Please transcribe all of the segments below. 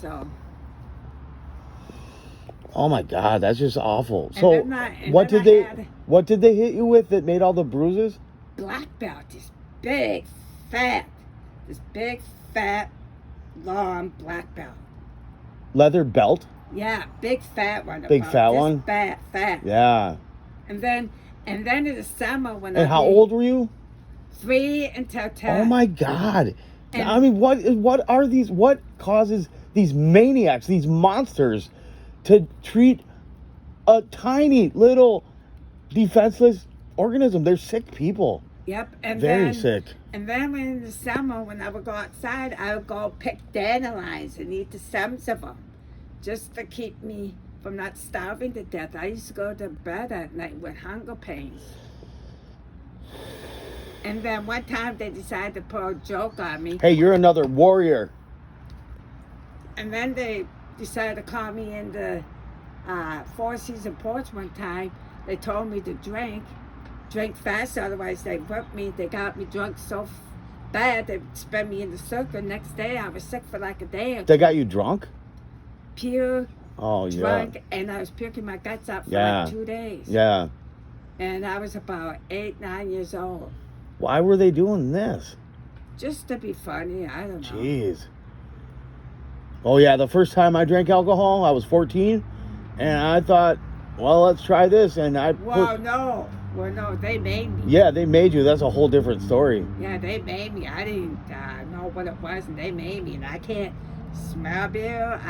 So. Oh my God, that's just awful. And So, what did they hit you with that made all the bruises? Black belt, this big, fat, long black belt. Leather belt? Yeah, big fat one. Big fat one? Fat. Yeah. And then in the summer when And how old were you? 3 until 10. Oh my God. And I mean, what causes these maniacs, these monsters to treat a tiny little defenseless organism? They're sick people. Yep. And very sick. And then in the summer when I would go outside, I would go pick dandelions and eat the stems of them just to keep me from not starving to death. I used to go to bed at night with hunger pains. And then one time they decided to pull a joke on me. Hey, you're another warrior. And then they decided to call me in the Four Seasons porch one time. They told me to drink fast, otherwise they whipped me. They got me drunk so bad they spent me in the circle. Next day I was sick for like a day. They got you drunk? Pure, drunk, yeah. And I was puking my guts out for like 2 days. Yeah. And I was about 8, 9 years old. Why were they doing this? Just to be funny, I don't know. Jeez. Oh yeah, the first time I drank alcohol, I was 14, and I thought, well, let's try this, and no, they made me. Yeah, they made you. That's a whole different story. Yeah, they made me. I didn't know what it was, and they made me, and I can't smell beer.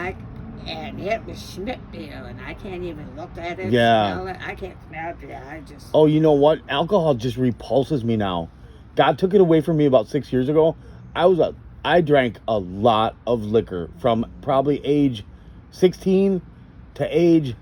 And it was Schmidt beer, and I can't even look at it. Yeah. Smell it. I can't smell beer. I just. Oh, you know what? Alcohol just repulses me now. God took it away from me about 6 years ago. I drank a lot of liquor from probably age 16 to age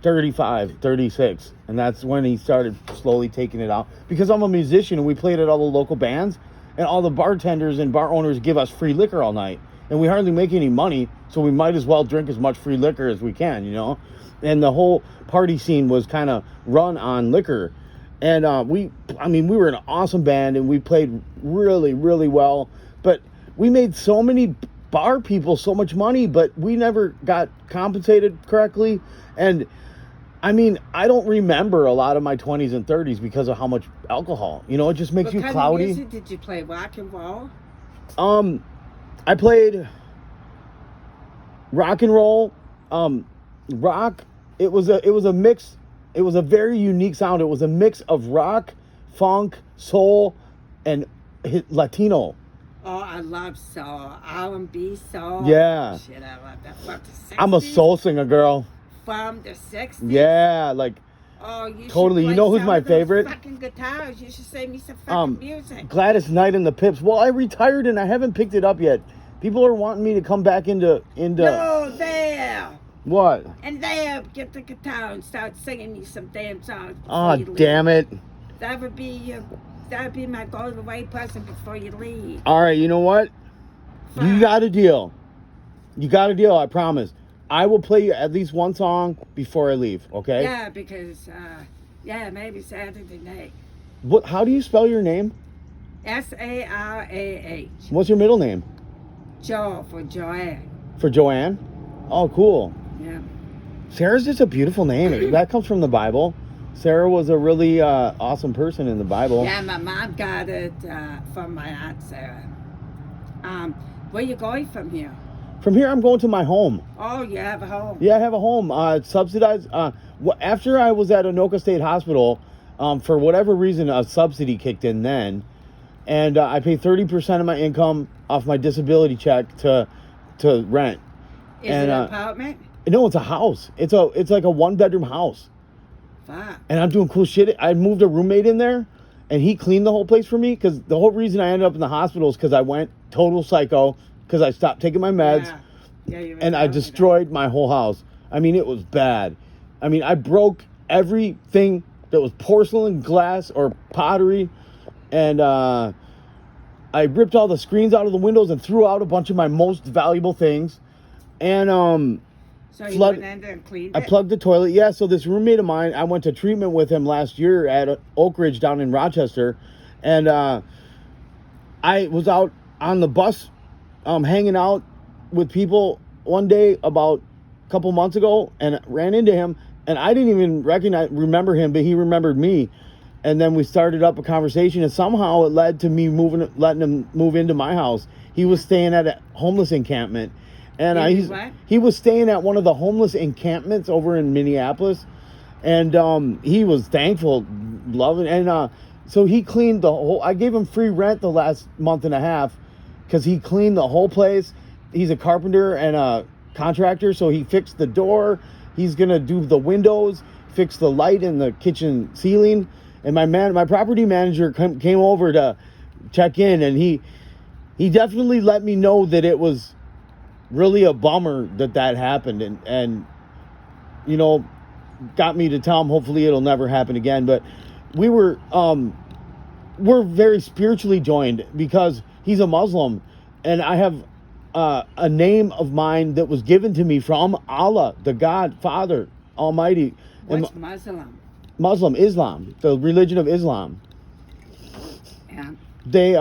35, 36. And that's when he started slowly taking it out. Because I'm a musician and we played at all the local bands. And all the bartenders and bar owners give us free liquor all night. And we hardly make any money. So we might as well drink as much free liquor as we can, you know. And the whole party scene was kind of run on liquor. And we were an awesome band and we played really, really well. But we made so many bar people so much money, but we never got compensated correctly. And I mean, I don't remember a lot of my 20s and 30s because of how much alcohol. You know, it just makes you cloudy. What kind of music did you play? Rock and roll? I played rock and roll. Rock. It was a mix. It was a very unique sound. It was a mix of rock, funk, soul, and Latino. Oh, I love soul. R&B soul. Yeah. Shit, I love that. From the 60s. I'm a soul singer, girl. From the 60s? Yeah, like. Oh, you totally. You know who's my favorite? Fucking guitars. You should sing me some fucking music. Gladys Knight and the Pips. Well, I retired and I haven't picked it up yet. People are wanting me to come back into. No, there. What? And there, get the guitar and start singing me some damn songs. Oh, damn it. That would be my going away present before you leave. All right, you know what? Fine. You got a deal. I promise. I will play you at least one song before I leave, okay? Yeah, because, maybe Saturday night. What? How do you spell your name? S-A-R-A-H. What's your middle name? Jo, for Joanne. For Joanne? Oh, cool. Yeah. Sarah's just a beautiful name. That comes from the Bible. Sarah was a really awesome person in the Bible. Yeah, my mom got it from my Aunt Sarah. Where you going from here? From here, I'm going to my home. Oh, you have a home? Yeah, I have a home. It's subsidized. After I was at Anoka State Hospital, for whatever reason, a subsidy kicked in then. And I pay 30% of my income off my disability check to rent. Is it an apartment? No, it's a house. It's like a 1-bedroom house. Fuck. And I'm doing cool shit. I moved a roommate in there, and he cleaned the whole place for me. Because the whole reason I ended up in the hospital is because I went total psycho. Because I stopped taking my meds, and I destroyed my whole house. I mean, it was bad. I mean, I broke everything that was porcelain, glass, or pottery, and I ripped all the screens out of the windows and threw out a bunch of my most valuable things. And so you went in there and cleaned it? I plugged the toilet. Yeah. So this roommate of mine, I went to treatment with him last year at Oak Ridge down in Rochester, and I was out on the bus. Hanging out with people one day about a couple months ago and ran into him, and I didn't even remember him, but he remembered me. And then we started up a conversation, and somehow it led to me letting him move into my house. He was staying at a homeless encampment, and he was staying at one of the homeless encampments over in Minneapolis, and he was thankful, loving, and so he cleaned the whole. I gave him free rent the last month and a half because he cleaned the whole place. He's a carpenter and a contractor, so he fixed the door. He's gonna do the windows, fix the light in the kitchen ceiling. And my property manager came over to check in, and he definitely let me know that it was really a bummer that happened, and you know, got me to tell him hopefully it'll never happen again. But we're very spiritually joined because he's a Muslim, and I have a name of mine that was given to me from Allah, the God, Father Almighty. What's Muslim? Muslim, Islam, the religion of Islam. Yeah. They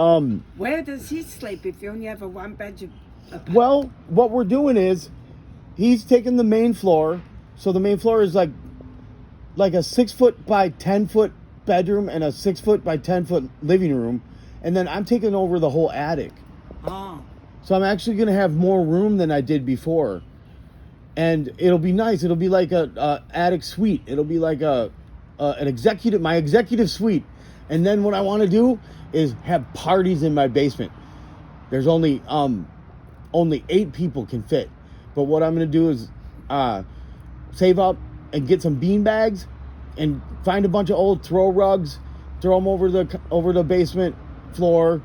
Where does he sleep if you only have a one-bedroom apartment? Well, what we're doing is he's taking the main floor. So the main floor is like a 6 foot by 10 foot bedroom and a 6 foot by 10 foot living room, and then I'm taking over the whole attic. Oh. So I'm actually gonna have more room than I did before, and it'll be nice. It'll be like a attic suite. It'll be like my executive suite. And then what I want to do is have parties in my basement. There's only 8 people can fit, but what I'm going to do is save up and get some bean bags and find a bunch of old throw rugs, throw them over the basement floor,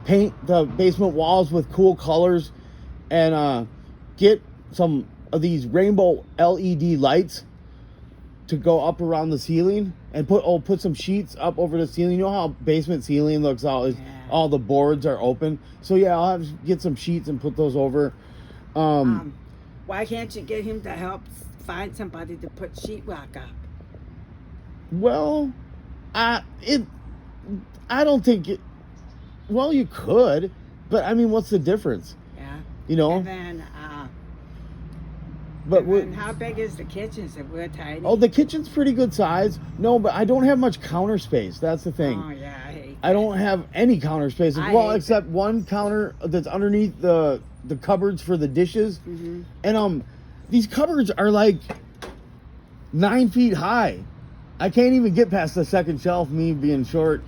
paint the basement walls with cool colors, and get some of these rainbow LED lights to go up around the ceiling, and put some sheets up over the ceiling. You know how basement ceiling looks all the boards are open. So yeah, I'll have to get some sheets and put those over. Why can't you get him to help find somebody to put sheetrock up? Well, I don't think it. Well, you could, but I mean, what's the difference? Yeah. You know. And then, but how big is the kitchen? Is it real tiny? Oh, the kitchen's pretty good size. No, but I don't have much counter space. That's the thing. Oh yeah, I hate I don't have any counter space. Well, except one counter that's underneath the cupboards for the dishes. Mm-hmm. And these cupboards are like 9 feet high. I can't even get past the second shelf, me being short.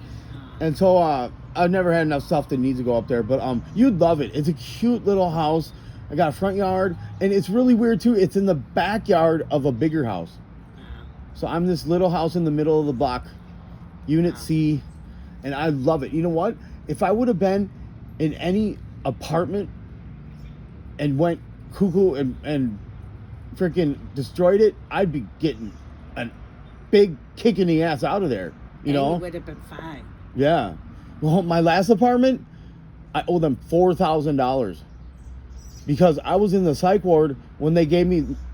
And so I've never had enough stuff that needs to go up there. But you'd love it. It's a cute little house. I got a front yard, and it's really weird too. It's in the backyard of a bigger house. So I'm this little house in the middle of the block, Unit C, and I love it. You know what? If I would have been in any apartment and went cuckoo and freaking destroyed it, I'd be getting a big kick in the ass out of there. You know? You would have been fine. Yeah. Well, my last apartment, I owe them $4,000. Because I was in the psych ward when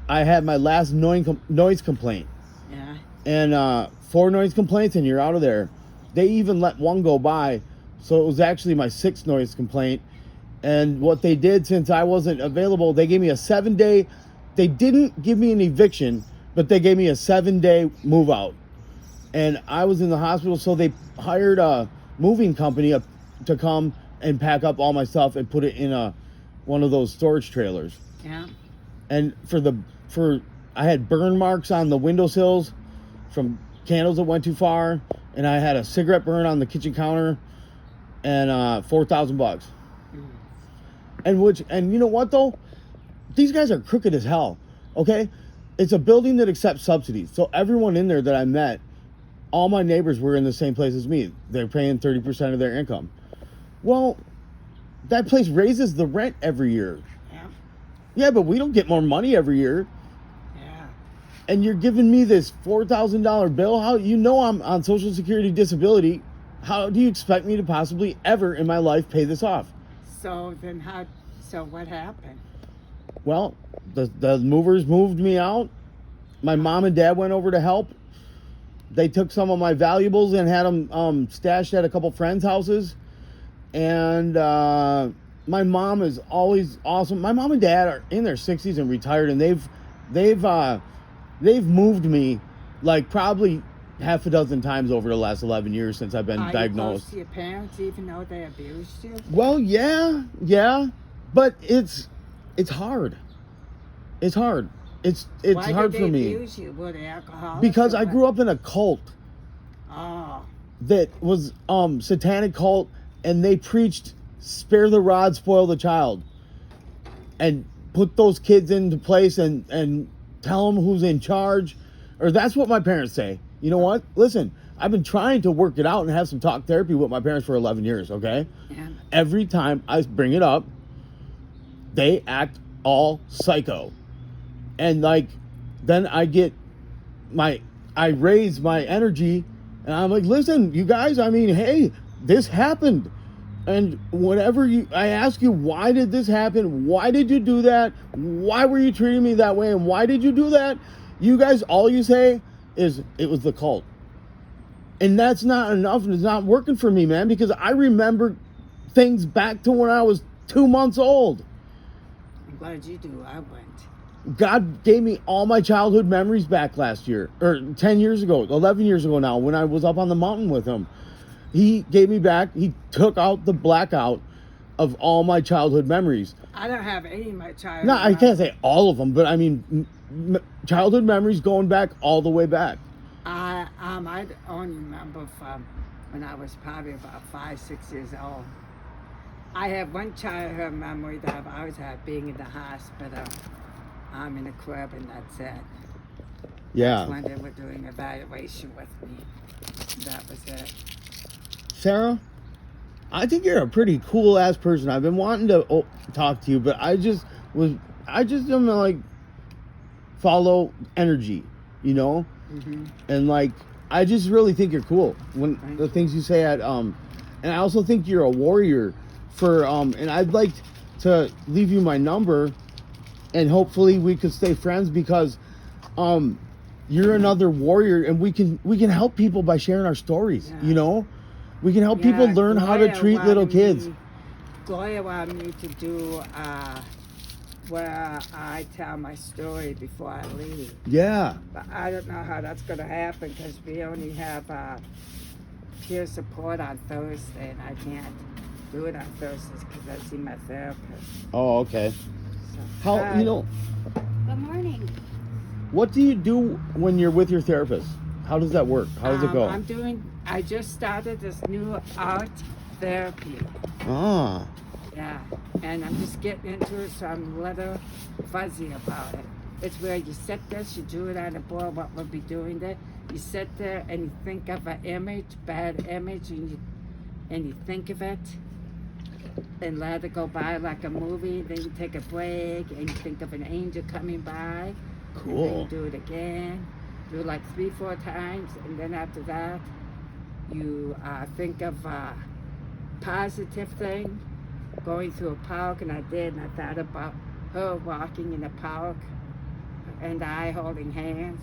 I had my last noise complaint. Yeah. And 4 noise complaints and you're out of there. They even let one go by. So it was actually my 6th noise complaint. And what they did, since I wasn't available, they gave me a 7-day. They didn't give me an eviction, but they gave me a 7-day move out. And I was in the hospital, so they hired a moving company to come and pack up all my stuff and put it in one of those storage trailers. Yeah. And I had burn marks on the windowsills from candles that went too far, and I had a cigarette burn on the kitchen counter, and $4,000. And you know what though? These guys are crooked as hell. Okay? It's a building that accepts subsidies. So everyone in there that I met, all my neighbors were in the same place as me. They're paying 30% of their income. Well, that place raises the rent every year. Yeah. Yeah, but we don't get more money every year. Yeah. And you're giving me this $4,000 bill? How, you know, I'm on Social Security disability. How do you expect me to possibly ever in my life pay this off? So what happened? Well, the movers moved me out. My mom and dad went over to help. They took some of my valuables and had them stashed at a couple friends' houses. And my mom is always awesome. My mom and dad are in their 60s and retired, and they've moved me like probably half a dozen times over the last 11 years since I've been Are diagnosed. you close to your parents, even though they abused you? Well, yeah, but it's hard. It's hard. It's Why hard did for they me abuse you? Were they alcoholics? because or I what? grew up in a cult Oh, that was satanic cult, and they preached spare the rod, spoil the child, and put those kids into place and tell them who's in charge, or that's what my parents say. You know what? Listen, I've been trying to work it out and have some talk therapy with my parents for 11 years, okay? yeah. Every time I bring it up, they act all psycho. And like, then I raise my energy, and I'm like, listen, you guys, I mean, hey, this happened. And I ask you, why did this happen? Why did you do that? Why were you treating me that way? And why did you do that? You guys, all you say is, it was the cult. And that's not enough, and it's not working for me, man, because I remember things back to when I was 2 months old. I'm glad you do. I went. God gave me all my childhood memories back last year, or 10 years ago, 11 years ago now, when I was up on the mountain with him. He gave me back, he took out the blackout of all my childhood memories. I don't have any of my childhood. No, I can't say all of them, but I mean, childhood memories going back all the way back. I only remember from when I was probably about 5, 6 years old. I have one childhood memory that I've always had, being in the hospital. I'm in a crib, and that's it. Yeah. That's when they were doing evaluation with me. That was it. Sarah, I think you're a pretty cool ass person. I've been wanting to talk to you, but I just am like, follow energy, you know? Mm-hmm. And like, I just really think you're cool when the things you say and I also think you're a warrior for, and I'd like to leave you my number, and hopefully we could stay friends, because you're another warrior, and we can help people by sharing our stories. Yeah. You know, we can help people learn how to treat little kids. Gloria wanted me to do where I tell my story before I leave. Yeah. But I don't know how that's going to happen, because we only have peer support on Thursday, and I can't do it on Thursdays because I see my therapist. Oh, okay. So, How, you know, Good morning. what do you do when you're with your therapist? How does that work? How does it go? I just started this new art therapy. Ah. Yeah, and I'm just getting into it, so I'm a little fuzzy about it. It's where you sit this, you do it on the board, what we'll be doing there. You sit there and you think of an image, bad image, and you think of it and let it go by like a movie. Then you take a break and you think of an angel coming by. Cool. And then you do it again. Do it like 3-4 times, and then after that, you think of a positive thing. Going through a park, and I did, and I thought about her walking in the park and I holding hands,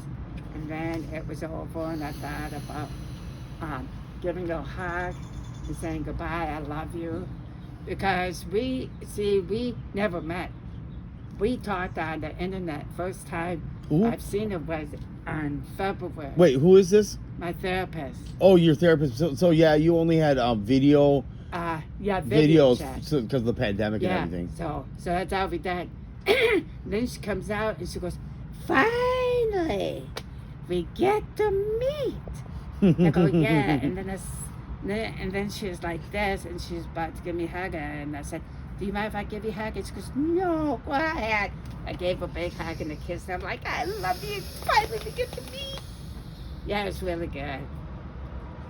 and then it was over, and I thought about giving her a hug and saying goodbye, I love you, because we never met. We talked on the internet. First time Ooh. I've seen her was on February. Wait, who is this? My therapist. Oh, your therapist. So yeah, you only had video Video videos chat. because of the pandemic and everything. So that's how we did. Then she comes out and she goes, finally, we get to meet. I go, yeah. And then she was like this, and she was about to give me a hug, and I said, do you mind if I give you a hug? And she goes, no, go ahead. I gave her a big hug and a kiss, and I'm like, I love you. Finally, we get to meet. Yeah, it was really good.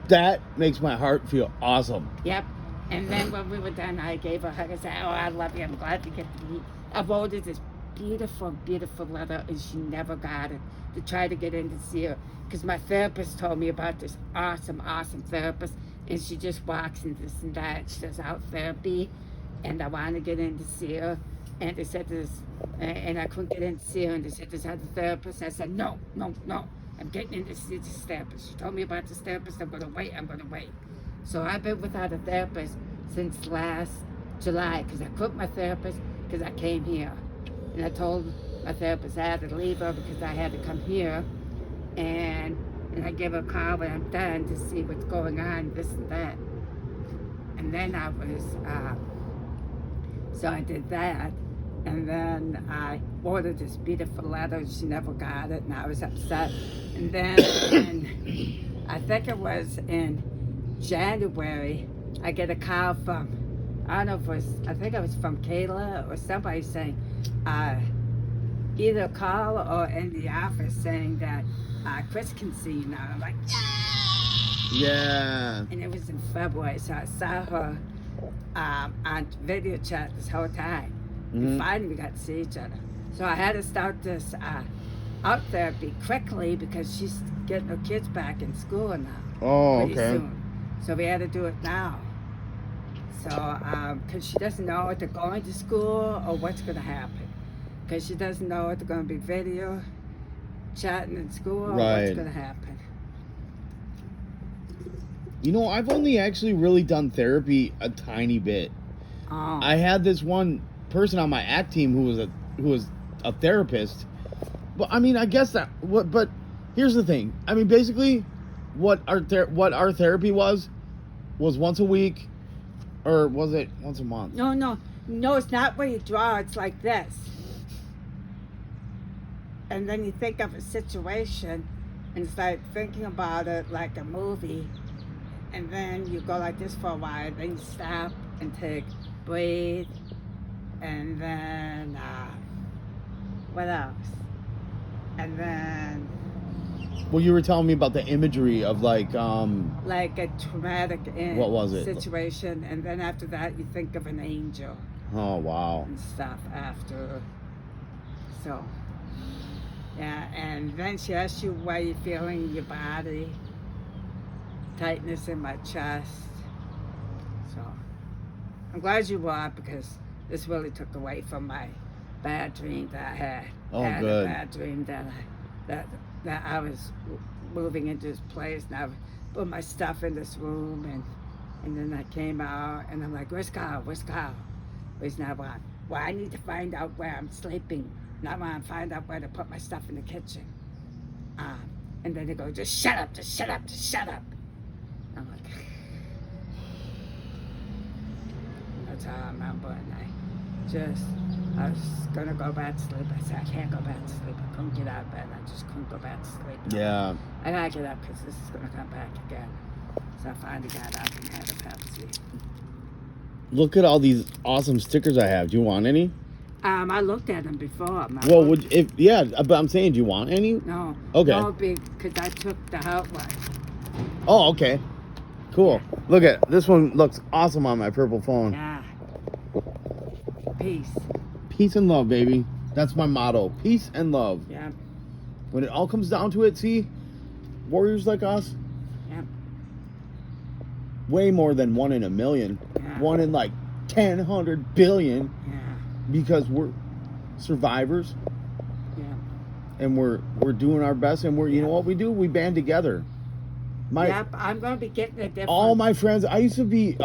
That makes my heart feel awesome. Yep. And then when we were done, I gave her a hug and said, oh, I love you. I'm glad to get to meet. I wrote her this beautiful, beautiful letter, and she never got it, to try to get in to see her. Because my therapist told me about this awesome, awesome therapist, and she just walks and this and that. She does out therapy, and I wanted to get in to see her. And they said this, and I couldn't get in to see her, and they said this other therapist. I said, no. I'm getting in to see this therapist. She told me about this therapist. I'm going to wait. So I've been without a therapist since last July, because I quit my therapist because I came here. And I told my therapist I had to leave her because I had to come here. And I give her a call when I'm done to see what's going on, this and that. And then I was, so I did that. And then I ordered this beautiful letter. She never got it, and I was upset. And then I think it was in January, I get a call from, I don't know if it was, I think it was from Kayla or somebody saying, either a call or in the office saying that Chris can see you now. I'm like, Yeah. and it was in February, so I saw her on video chat this whole time. And finally we got to see each other. So I had to start this out therapy quickly because she's getting her kids back in school now. Oh, pretty okay. soon. So we had to do it now. So, because she doesn't know if they're going to school or what's going to happen. Because she doesn't know if they're going to be video chatting in school or what's going to happen. You know, I've only actually really done therapy a tiny bit. Oh. I had this one person on my ACT team who was a therapist. But I mean, I guess that but here's the thing. I mean, basically what our therapy was once a week, or was it once a month? No, it's not where you draw. It's like this. And then you think of a situation and start thinking about it like a movie. And then you go like this for a while. Then you stop and breathe. And then, what else? And then... Well, you were telling me about the imagery of like a traumatic what was it? situation. And then after that, you think of an angel. Oh, wow. And stuff after. So... Yeah, and then she asks you why you're feeling in your body, tightness in my chest. So I'm glad you brought because this really took away from my bad dream that I had. Oh, I had good. a bad dream that I was moving into this place and I put my stuff in this room and then I came out and I'm like, where's Carl? Where's Carl? He's not on. Well, I need to find out where I'm sleeping. Now I want to find out where to put my stuff in the kitchen. And then they go, just shut up, just shut up, just shut up. I'm like, that's how I remember. And I was going to go back to sleep. I said, I can't go back to sleep. I couldn't get out of bed. I just couldn't go back to sleep. Yeah. I got to get up because this is going to come back again. So I finally got up and had a Pepsi. Look at all these awesome stickers I have. Do you want any? I looked at them before. Well, but I'm saying, do you want any? No. Okay. No, because I took the hot one. Oh, okay. Cool. Look at this one. Looks awesome on my purple phone. Yeah. Peace. Peace and love, baby. That's my motto. Peace and love. Yeah. When it all comes down to it, see, warriors like us, Yeah. way more than 1 in a million. Yeah. 1 in like 10, 100 billion. Yeah. Because we're survivors. Yeah. And we're doing our best, and you know what we do? We band together. Yep, I'm gonna be getting a different. All my friends, I used to be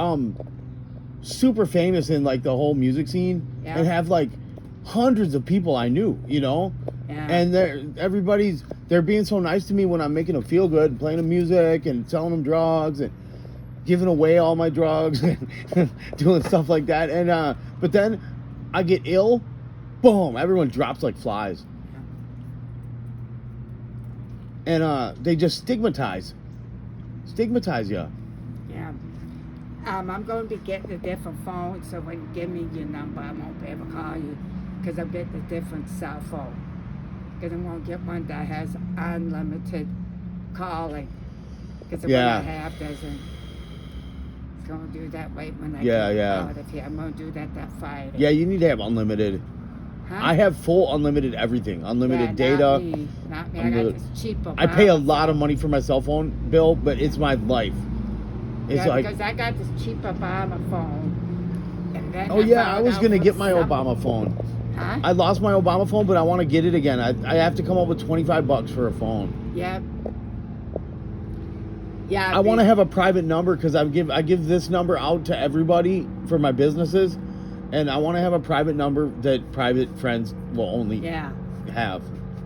super famous in like the whole music scene, Yeah. and have like hundreds of people I knew, you know. Yeah. And they're being so nice to me when I'm making them feel good, and playing them music and selling them drugs and giving away all my drugs and doing stuff like that. And but then I get ill, boom, everyone drops like flies. And they just stigmatize you. Yeah. I'm going to be getting a different phone, so when you give me your number, I won't be able to call you because I'm getting a different cell phone. Because I'm going to get one that has unlimited calling. Because the one I have doesn't. It's going to do that way when I get out of here. I'm going to do that Friday. Yeah, you need to have unlimited. Huh? I have full unlimited everything. Unlimited data. Not me. I got this cheaper. I pay a lot of money for my cell phone bill, but it's my life. It's because I got this cheap Obama phone. And then I was going to get my Obama phone. Huh? I lost my Obama phone, but I want to get it again. I have to come up with $25 for a phone. Yep. Yeah. I want to have a private number because I give this number out to everybody for my businesses. And I want to have a private number that private friends will only have.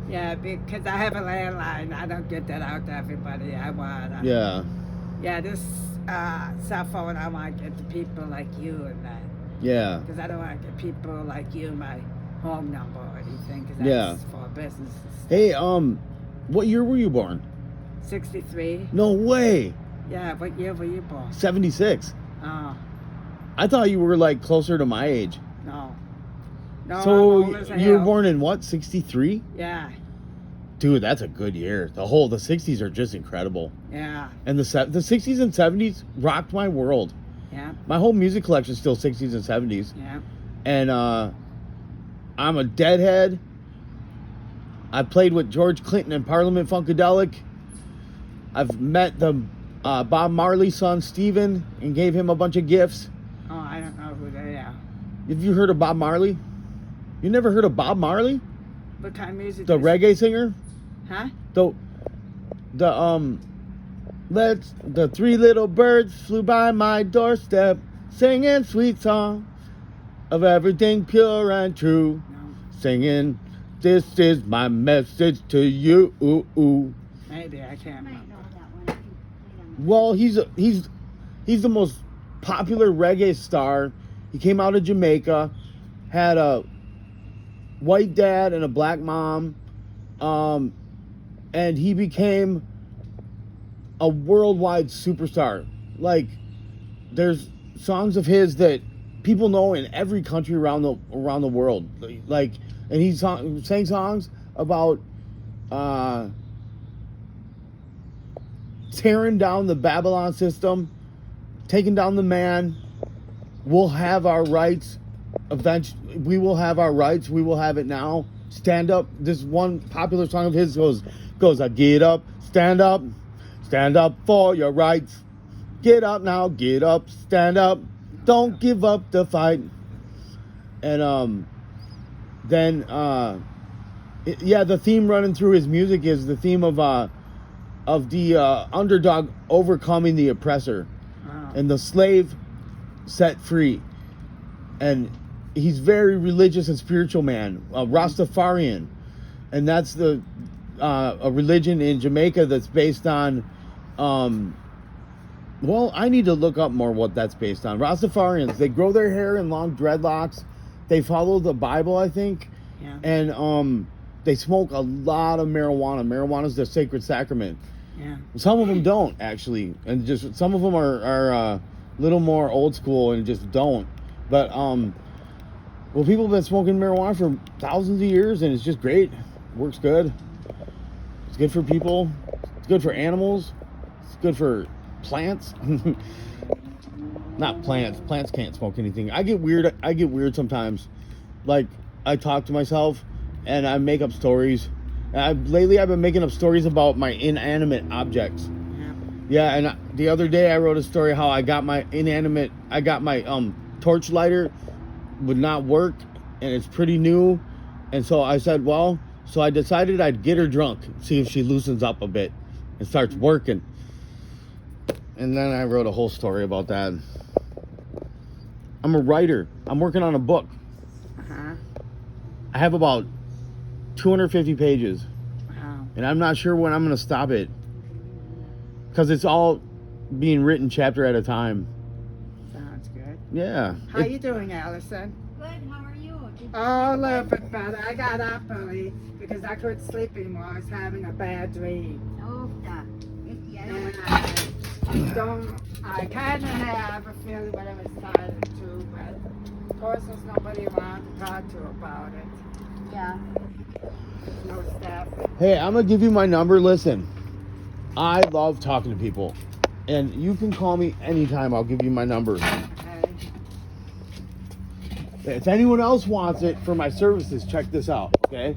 Yeah, because I have a landline. I don't get that out to everybody. I want. Yeah. Yeah, this cell phone, I want to get to people like you and that. Yeah. Because I don't want to get people like you my home number or anything. Because that's for business. Hey, what year were you born? 63. No way. Yeah, what year were you born? 76. Oh. I thought you were like closer to my age. No. No, so I'm old as you were hell. born in what, 63? Yeah. Dude, that's a good year. The 60s are just incredible. Yeah. And the 60s and 70s rocked my world. Yeah. My whole music collection is still 60s and 70s. Yeah. And I'm a deadhead. I played with George Clinton in Parliament Funkadelic. I've met the Bob Marley's son, Steven, and gave him a bunch of gifts. Oh, I don't know who they are. Have you heard of Bob Marley? You never heard of Bob Marley? What kind of music? The reggae singer? Huh? The three little birds flew by my doorstep, singing sweet songs of everything pure and true. No. Singing, this is my message to you. Maybe, I can't remember. Well, he's the most popular reggae star. He came out of Jamaica, had a white dad and a black mom, and he became a worldwide superstar. Like, there's songs of his that people know in every country around the world. Like, and he sang songs about tearing down the Babylon system, taking down the man. We'll have our rights. Eventually, we will have our rights. We will have it now. Stand up. This one popular song of his goes, I get up, stand up for your rights. Get up now, get up, stand up. Don't give up the fight. And then the theme running through his music is the theme of the underdog overcoming the oppressor, and the slave set free. And he's very religious and spiritual man, Rastafarian, and that's a religion in Jamaica that's based on. Well, I need to look up more what that's based on. Rastafarians, they grow their hair in long dreadlocks. They follow the Bible, I think, and they smoke a lot of marijuana. Marijuana is the sacred sacrament. Yeah. Some of them don't actually, and just some of them are a little more old school and just don't. But well, people have been smoking marijuana for thousands of years, and it's just great. Works good. It's good for people. It's good for animals. It's good for plants. Not plants. Plants can't smoke anything. I get weird sometimes. Like, I talk to myself and I make up stories. Lately I've been making up stories about my inanimate objects. Yeah, and the other day I wrote a story how I got my torch lighter would not work, and it's pretty new. And so I said, so I decided I'd get her drunk, see if she loosens up a bit and starts working. And then I wrote a whole story about that. I'm a writer. I'm working on a book. I have about 250 pages. Wow. And I'm not sure when I'm going to stop it, because it's all being written chapter at a time. Sounds good. Yeah. How you doing, Allison? Good, how are you? Oh, a little bit better. I got up early because I couldn't sleep anymore. I was having a bad dream. Oh, And I kind of have a feeling what I was starting to, but of course there's nobody around to talk to about it. yeah. There's no staff. Hey, I'm going to give you my number. Listen, I love talking to people. And you can call me anytime. I'll give you my number. Okay. If anyone else wants it for my services, check this out, okay?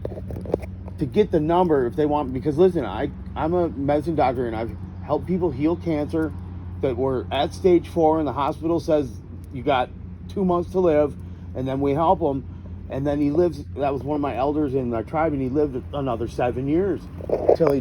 To get the number if they want, because listen, I'm a medicine doctor and I've helped people heal cancer that were at stage 4 and the hospital says you got 2 months to live, and then we help them, and then he lives. That was one of my elders in our tribe, and he lived another 7 years till he died.